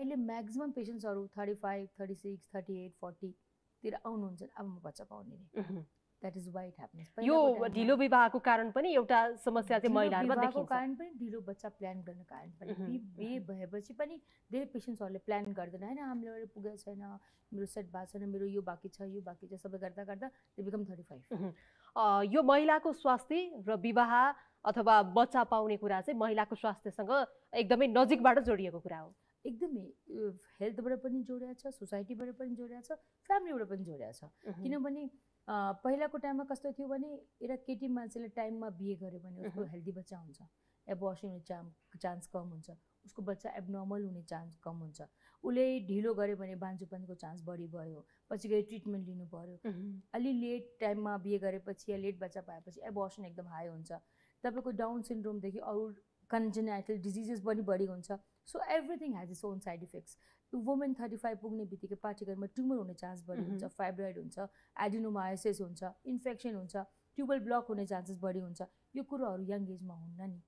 अहिले म्याक्सिमम पेसेन्ट्सहरू 35, 36, 38, 40 तिर आउनुहुन्छ अब म बच्चा पाउने रे। That is why it happens. यो ढिलो विवाहको कारण पनि एउटा समस्या चाहिँ महिलाहरुमा देखिन्छ। विवाहको कारण पनि ढिलो बच्चा प्लान गर्न कारण पनि बिहे भएपछि पनि धेरै पेसेन्ट्सहरूले प्लान गर्दैन हैन हामीले पुगेको छैन, मेरो सेट भएको छैन, मेरो यो बाँकी छ, यो बाँकी छ, सबै गर्दा गर्दा दे बिकम 35। यो महिलाको स्वास्थ्य र विवाह अथवा बच्चा पाउने कुरा चाहिँ महिलाको स्वास्थ्यसँग एकदमै नजिकबाट जोडिएको कुरा हो। एकदमै हेल्थबाट पनि जोडिएको छ, सोसाइटीबाट पनि जोडिएको छ, फ्यामिलीबाट पनि जोडिएको छ। किनभने पहिलाको टाइममा कस्तो थियो भने एउटा केटी मान्छेले टाइममा बिहे गर्यो भने उसको हेल्दी बच्चा हुन्छ, एबर्सन हुने चान्स कम हुन्छ, उसको बच्चा एबनर्मल हुने चान्स कम हुन्छ। उसले ढिलो गर्यो भने बान्झोपनको चान्स बढी भयो, पछि गएर ट्रिटमेन्ट लिनु पर्यो। अलि लेट टाइममा बिहे गरेपछि या लेट बच्चा पाएपछि एबर्सन एकदम हाई हुन्छ। तपाईँको डाउन सिन्ड्रोमदेखि अरू कन्जेनाइटल डिजिजेस पनि बढी हुन्छ। So everything has its own side effects. Women 35 पुग्ने बित्तिकै पार्टिकलमा ट्युमर हुने चान्स बढी हुन्छ, फाइब्रोइड हुन्छ, एडिनोमायोसिस हुन्छ, इन्फेक्सन हुन्छ, ट्युबल ब्लक हुने चान्सेस बढी हुन्छ। यो कुरोहरू यङ एजमा हुन्न नि।